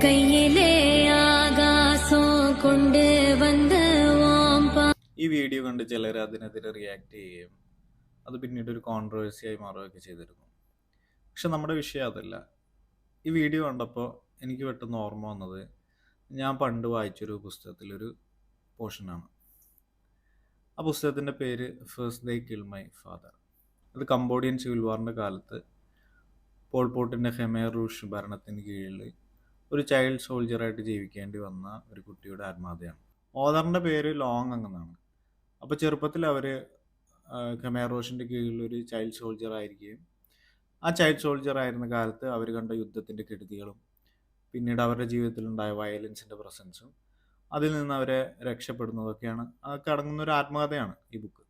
கையிலே ஆகாசம் கொண்டு வந்த ഈ വീഡിയോ കണ്ട് ചിലർ അതിനെതിരെ റിയാക്ട് ചെയ്യുകയും അത് പിന്നീട് ഒരു കോൺട്രവേഴ്സിയായി മാറുകയൊക്കെ ചെയ്തിരുന്നു. പക്ഷെ നമ്മുടെ വിഷയം അതല്ല. ഈ വീഡിയോ കണ്ടപ്പോൾ എനിക്ക് പെട്ടെന്ന് ഓർമ്മ വന്നത് ഞാൻ പണ്ട് വായിച്ചൊരു പുസ്തകത്തിലൊരു പോർഷനാണ്. ആ പുസ്തകത്തിൻ്റെ പേര് first they kill my father. അത് കംബോഡിയൻ സിവിൽ വാറിൻ്റെ കാലത്ത് പോൾ പോട്ടിൻ്റെ ഖെമേർ റൂഷ് ഭരണത്തിന് കീഴിൽ ഒരു ചൈൽഡ് സോൾജറായിട്ട് ജീവിക്കേണ്ടി വന്ന ഒരു കുട്ടിയുടെ ആത്മകഥയാണ്. ഓതറിൻ്റെ പേര് ലോങ് എന്നാണ്. അപ്പോൾ ചെറുപ്പത്തിൽ അവർ ഖെമേർ റൂഷിൻ്റെ കീഴിൽ ഒരു ചൈൽഡ് സോൾജർ ആയിരിക്കുകയും ആ ചൈൽഡ് സോൾജർ ആയിരുന്ന കാലത്ത് അവർ കണ്ട യുദ്ധത്തിൻ്റെ കെടുതികളും പിന്നീട് അവരുടെ ജീവിതത്തിലുണ്ടായ വയലൻസിൻ്റെ പ്രസൻസും അതിൽ നിന്ന് അവരെ രക്ഷപ്പെടുന്നതൊക്കെയാണ് അതൊക്കെ അടങ്ങുന്ന ഒരു ആത്മകഥയാണ് ഈ ബുക്ക്.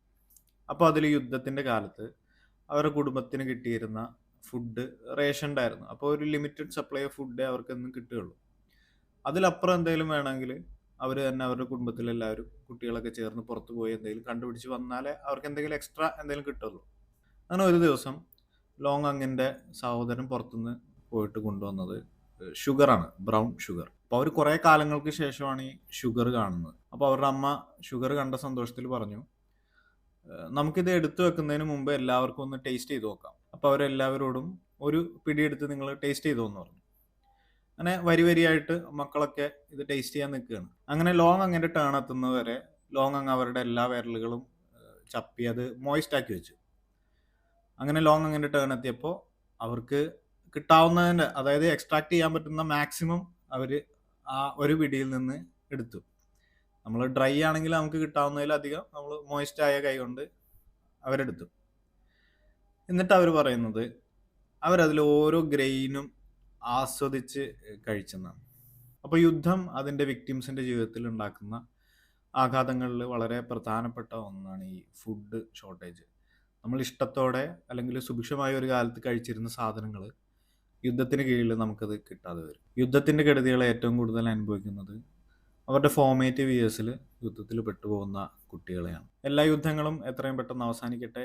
അപ്പോൾ അതിൽ യുദ്ധത്തിൻ്റെ കാലത്ത് അവരുടെ കുടുംബത്തിന് കിട്ടിയിരുന്ന ഫുഡ് റേഷൻഡ് ആയിരുന്നു. അപ്പോൾ ഒരു ലിമിറ്റഡ് സപ്ലൈ ഓഫ് ഫുഡേ അവർക്കൊന്നും കിട്ടുകയുള്ളൂ. അതിലപ്പുറം എന്തെങ്കിലും വേണമെങ്കിൽ അവർ തന്നെ അവരുടെ കുടുംബത്തിലെല്ലാവരും കുട്ടികളൊക്കെ ചേർന്ന് പുറത്ത് പോയി എന്തെങ്കിലും കണ്ടുപിടിച്ച് വന്നാലേ അവർക്ക് എന്തെങ്കിലും എക്സ്ട്രാ എന്തെങ്കിലും കിട്ടുള്ളൂ. അങ്ങനെ ഒരു ദിവസം ലോങ് അങ്ങിൻ്റെ സഹോദരൻ പുറത്തുനിന്ന് പോയിട്ട് കൊണ്ടുവന്നത് ഷുഗറാണ്, ബ്രൗൺ ഷുഗർ. അപ്പോൾ അവർ കുറേ കാലങ്ങൾക്ക് ശേഷമാണ് ഈ ഷുഗർ കാണുന്നത്. അപ്പോൾ അവരുടെ അമ്മ ഷുഗർ കണ്ട സന്തോഷത്തിൽ പറഞ്ഞു, നമുക്കിത് എടുത്തു വെക്കുന്നതിന് മുമ്പ് എല്ലാവർക്കും ഒന്ന് ടേസ്റ്റ് ചെയ്ത് നോക്കാം. അപ്പോൾ അവരെല്ലാവരോടും ഒരു പിടിയെടുത്ത് നിങ്ങൾ ടേസ്റ്റ് ചെയ്തോന്ന് പറഞ്ഞു. അങ്ങനെ വരിയായിട്ട് മക്കളൊക്കെ ഇത് ടേസ്റ്റ് ചെയ്യാൻ നിൽക്കുകയാണ്. അങ്ങനെ ലോങ് അങ്ങനെ ടേൺ എത്തുന്നത് വരെ ലോങ് അങ്ങ് അവരുടെ എല്ലാ വിരലുകളും ചപ്പി അത് മോയിസ്റ്റ് ആക്കി വെച്ചു. അങ്ങനെ ലോങ് അങ്ങനെ ടേൺ എത്തിയപ്പോൾ അവർക്ക് കിട്ടാവുന്നതിൻ്റെ, അതായത് എക്സ്ട്രാക്ട് ചെയ്യാൻ പറ്റുന്ന മാക്സിമം അവർ ആ ഒരു പിടിയിൽ നിന്ന് എടുത്തു. നമ്മൾ ഡ്രൈ ആണെങ്കിൽ നമുക്ക് കിട്ടാവുന്നതിലധികം നമ്മൾ മോയിസ്റ്റ് ആയ കൈ കൊണ്ട് അവരെടുത്തു. എന്നിട്ട് അവർ പറയുന്നത് അവരതിൽ ഓരോ ഗ്രെയിനും ആസ്വദിച്ച് കഴിച്ചെന്നാണ്. അപ്പോൾ യുദ്ധം അതിൻ്റെ വിക്ടിംസിൻ്റെ ജീവിതത്തിൽ ഉണ്ടാക്കുന്ന ആഘാതങ്ങളിൽ വളരെ പ്രധാനപ്പെട്ട ഒന്നാണ് ഈ ഫുഡ് ഷോർട്ടേജ്. നമ്മൾ ഇഷ്ടത്തോടെ അല്ലെങ്കിൽ സുഭിക്ഷമായ ഒരു കാലത്ത് കഴിച്ചിരുന്ന സാധനങ്ങൾ യുദ്ധത്തിന് കീഴിൽ നമുക്കത് കിട്ടാതെ വരും. യുദ്ധത്തിൻ്റെ കെടുതികളെ ഏറ്റവും കൂടുതൽ അനുഭവിക്കുന്നത് അവരുടെ ഫോർമേറ്റീവ് ഇയേഴ്സിൽ യുദ്ധത്തിൽ പെട്ടുപോകുന്ന കുട്ടികളെയാണ്. എല്ലാ യുദ്ധങ്ങളും എത്രയും പെട്ടെന്ന് അവസാനിക്കട്ടെ.